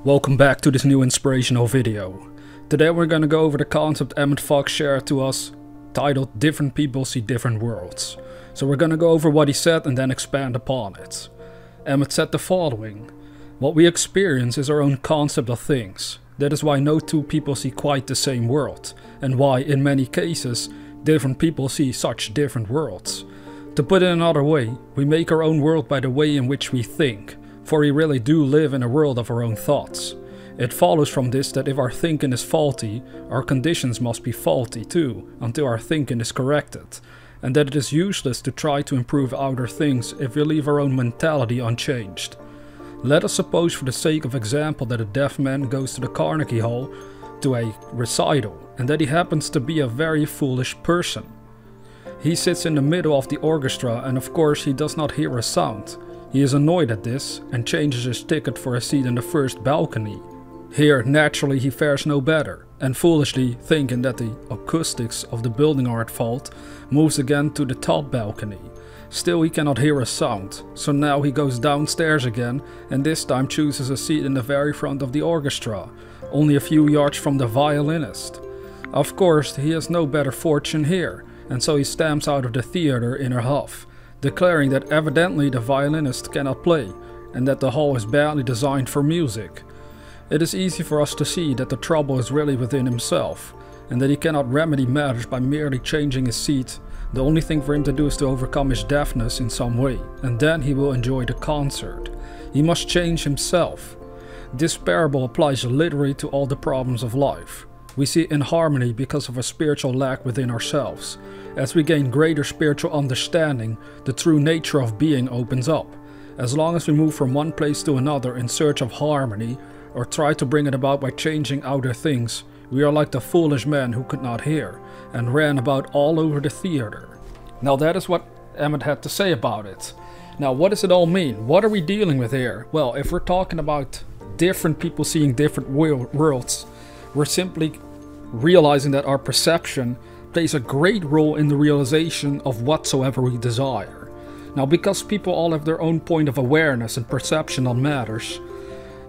Welcome back to this new inspirational video. Today we're gonna go over the concept Emmet Fox shared to us, titled Different People See Different Worlds. So we're gonna go over what he said and then expand upon it. Emmet said the following: what we experience is our own concept of things. That is why no two people see quite the same world, and why in many cases different people see such different worlds. To put it another way, we make our own world by the way in which we think. For we really do live in a world of our own thoughts. It follows from this that if our thinking is faulty, our conditions must be faulty too, until our thinking is corrected. And that it is useless to try to improve outer things if we leave our own mentality unchanged. Let us suppose for the sake of example that a deaf man goes to the Carnegie Hall to a recital, and that he happens to be a very foolish person. He sits in the middle of the orchestra and of course he does not hear a sound. He is annoyed at this and changes his ticket for a seat in the first balcony. Here, naturally, he fares no better, and foolishly thinking that the acoustics of the building are at fault, moves again to the top balcony. Still he cannot hear a sound, so now he goes downstairs again and this time chooses a seat in the very front of the orchestra, only a few yards from the violinist. Of course, he has no better fortune here, and so he stamps out of the theater in a huff, declaring that evidently the violinist cannot play, and that the hall is badly designed for music. It is easy for us to see that the trouble is really within himself, and that he cannot remedy matters by merely changing his seat. The only thing for him to do is to overcome his deafness in some way, and then he will enjoy the concert. He must change himself. This parable applies literally to all the problems of life. We see inharmony because of a spiritual lack within ourselves. As we gain greater spiritual understanding, the true nature of being opens up. As long as we move from one place to another in search of harmony, or try to bring it about by changing outer things, we are like the foolish man who could not hear, and ran about all over the theater. Now that is what Emmet had to say about it. Now what does it all mean? What are we dealing with here? Well, if we're talking about different people seeing different worlds, we're simply realizing that our perception plays a great role in the realization of whatsoever we desire. Now, because people all have their own point of awareness and perception on matters,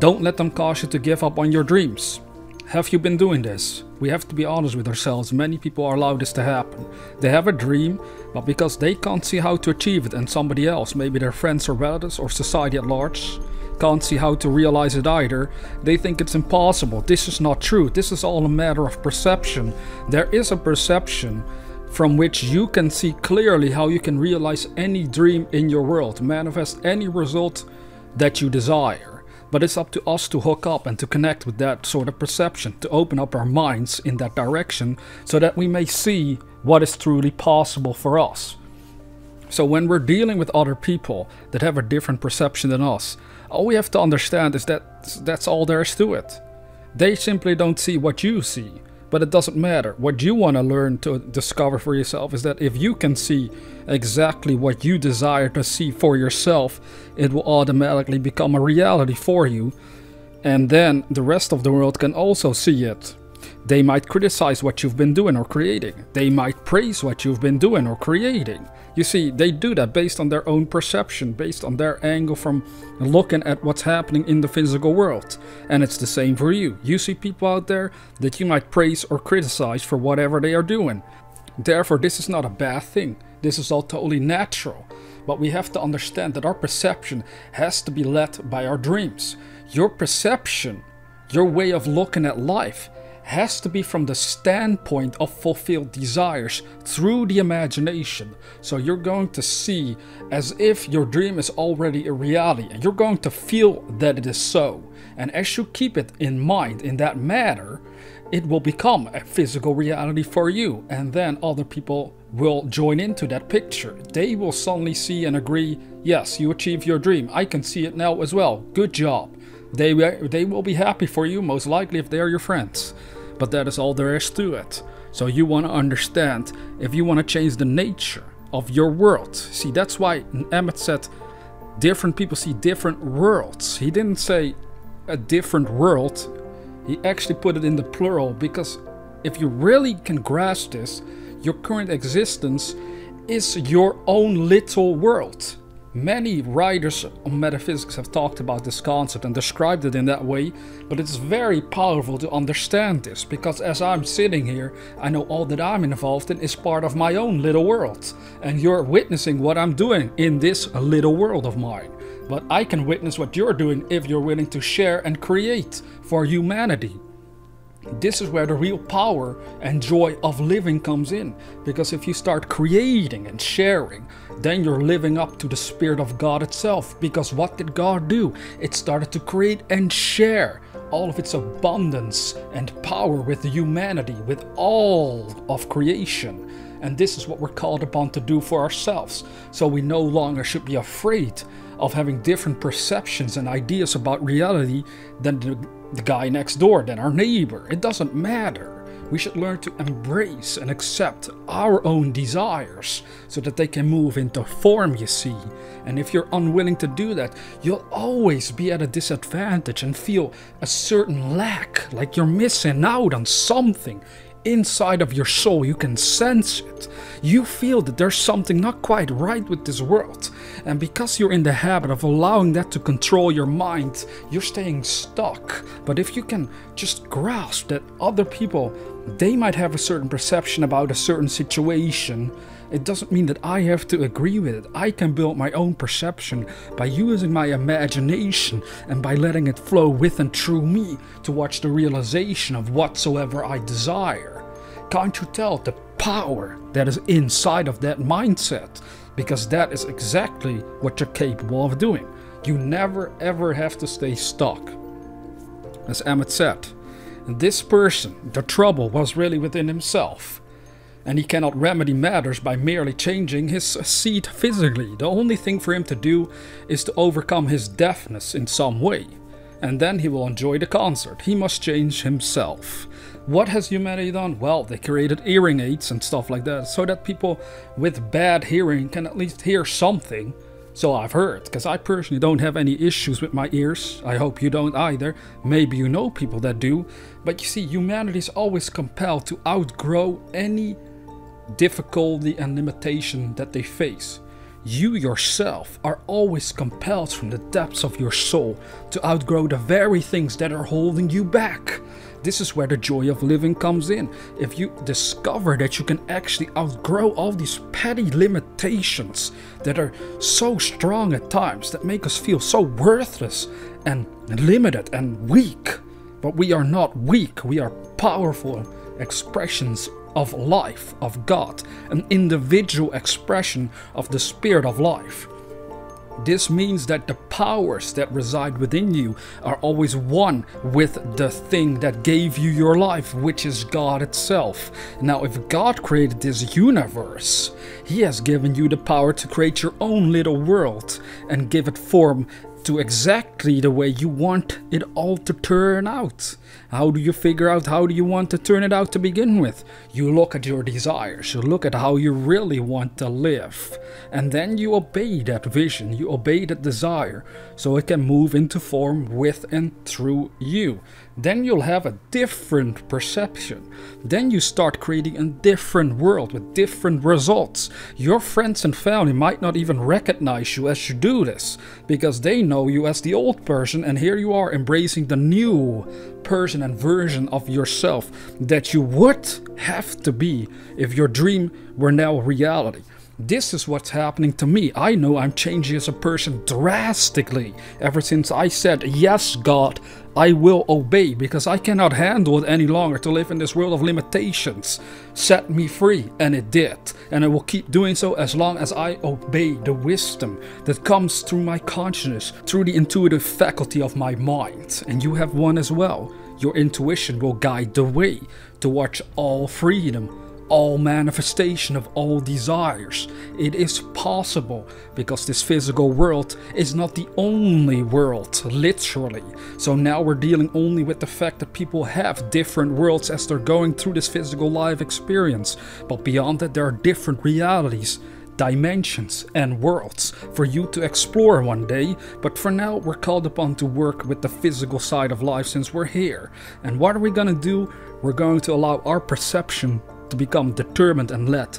don't let them cause you to give up on your dreams. Have you been doing this? We have to be honest with ourselves. Many people are allowed this to happen. They have a dream, but because they can't see how to achieve it, and somebody else, maybe their friends or relatives or society at large, can't see how to realize it either, they think it's impossible. This is not true. This is all a matter of perception. There is a perception from which you can see clearly how you can realize any dream in your world, manifest any result that you desire. But it's up to us to hook up and to connect with that sort of perception, to open up our minds in that direction so that we may see what is truly possible for us. So when we're dealing with other people that have a different perception than us, all we have to understand is that that's all there is to it. They simply don't see what you see, but it doesn't matter. What you want to learn to discover for yourself is that if you can see exactly what you desire to see for yourself, it will automatically become a reality for you, and then the rest of the world can also see it. They might criticize what you've been doing or creating. They might praise what you've been doing or creating. You see, they do that based on their own perception, based on their angle from looking at what's happening in the physical world. And it's the same for you. You see people out there that you might praise or criticize for whatever they are doing. Therefore, this is not a bad thing. This is all totally natural. But we have to understand that our perception has to be led by our dreams. Your perception, your way of looking at life, has to be from the standpoint of fulfilled desires through the imagination. So you're going to see as if your dream is already a reality, and you're going to feel that it is so. And as you keep it in mind in that manner, it will become a physical reality for you, and then other people will join into that picture. They will suddenly see and agree, yes, you achieved your dream. I can see it now as well. Good job. They will be happy for you, most likely if they are your friends. But that is all there is to it. So you want to understand, if you want to change the nature of your world. See, that's why Emmet said different people see different worlds. He didn't say a different world. He actually put it in the plural, because if you really can grasp this, your current existence is your own little world. Many writers on metaphysics have talked about this concept and described it in that way, but it's very powerful to understand this, because as I'm sitting here, I know all that I'm involved in is part of my own little world, and you're witnessing what I'm doing in this little world of mine. But I can witness what you're doing if you're willing to share and create for humanity. This is where the real power and joy of living comes in, because if you start creating and sharing, then you're living up to the Spirit of God itself. Because what did God do? It started to create and share all of its abundance and power with humanity, with all of creation. And this is what we're called upon to do for ourselves. So we no longer should be afraid of having different perceptions and ideas about reality than the guy next door, than our neighbor. It doesn't matter. We should learn to embrace and accept our own desires so that they can move into form, you see. And if you're unwilling to do that, you'll always be at a disadvantage and feel a certain lack, like you're missing out on something. Inside of your soul, you can sense it. You feel that there's something not quite right with this world. And because you're in the habit of allowing that to control your mind, you're staying stuck. But if you can just grasp that other people, they might have a certain perception about a certain situation, it doesn't mean that I have to agree with it. I can build my own perception by using my imagination and by letting it flow with and through me towards the realization of whatsoever I desire. Can't you tell the power that is inside of that mindset? Because that is exactly what you're capable of doing. You never ever have to stay stuck. As Emmet said, this person, the trouble was really within himself. And he cannot remedy matters by merely changing his seat physically. The only thing for him to do is to overcome his deafness in some way. And then he will enjoy the concert. He must change himself. What has humanity done? Well, they created hearing aids and stuff like that, so that people with bad hearing can at least hear something. So I've heard, because I personally don't have any issues with my ears. I hope you don't either. Maybe you know people that do. But you see, humanity is always compelled to outgrow any difficulty and limitation that they face. You yourself are always compelled from the depths of your soul to outgrow the very things that are holding you back. This is where the joy of living comes in. If you discover that you can actually outgrow all these petty limitations that are so strong at times, that make us feel so worthless and limited and weak. But we are not weak, we are powerful expressions of life, of God, an individual expression of the Spirit of life. This means that the powers that reside within you are always one with the thing that gave you your life, which is God itself. Now, if God created this universe, He has given you the power to create your own little world and give it form to exactly the way you want it all to turn out. How do you figure out how do you want to turn it out to begin with? You look at your desires, you look at how you really want to live, and then you obey that vision, you obey that desire, so it can move into form with and through you. Then you'll have a different perception. Then you start creating a different world with different results. Your friends and family might not even recognize you as you do this, because they know you as the old person, and here you are embracing the new person and version of yourself that you would have to be if your dream were now reality. This is what's happening to me. I know I'm changing as a person drastically ever since I said, yes, God, I will obey, because I cannot handle it any longer to live in this world of limitations. Set me free, and it did. And I will keep doing so as long as I obey the wisdom that comes through my consciousness, through the intuitive faculty of my mind. And you have one as well. Your intuition will guide the way towards all freedom, all manifestation of all desires. It is possible, because this physical world is not the only world, literally. So now we're dealing only with the fact that people have different worlds as they're going through this physical life experience. But beyond that, there are different realities, dimensions and worlds for you to explore one day. But for now, we're called upon to work with the physical side of life since we're here. And what are we going to do? We're going to allow our perception to become determined and let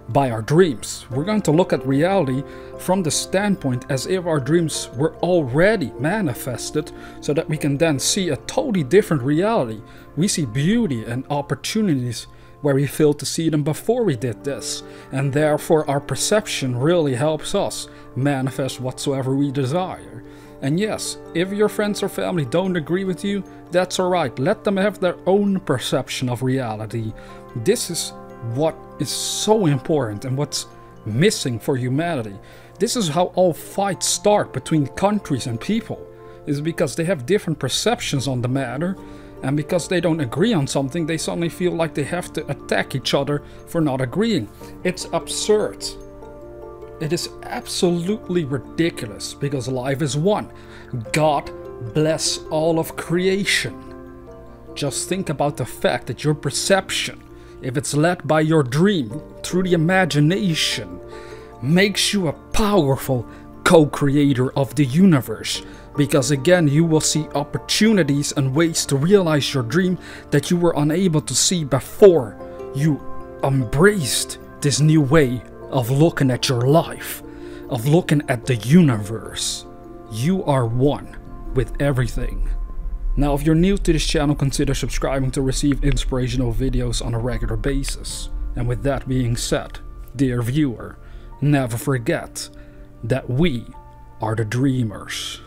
by our dreams. We're going to look at reality from the standpoint as if our dreams were already manifested, so that we can then see a totally different reality. We see beauty and opportunities where we failed to see them before we did this, and therefore our perception really helps us manifest whatsoever we desire. And yes, if your friends or family don't agree with you, that's alright. Let them have their own perception of reality. This is what is so important and what's missing for humanity. This is how all fights start between countries and people, is because they have different perceptions on the matter, and because they don't agree on something, they suddenly feel like they have to attack each other for not agreeing. It's absurd. It is absolutely ridiculous, because life is one. God bless all of creation. Just think about the fact that your perception, if it's led by your dream, through the imagination, makes you a powerful co-creator of the universe. Because again, you will see opportunities and ways to realize your dream that you were unable to see before you embraced this new way of looking at your life, of looking at the universe. You are one with everything. Now, if you're new to this channel, consider subscribing to receive inspirational videos on a regular basis. And with that being said, dear viewer, never forget that we are the dreamers.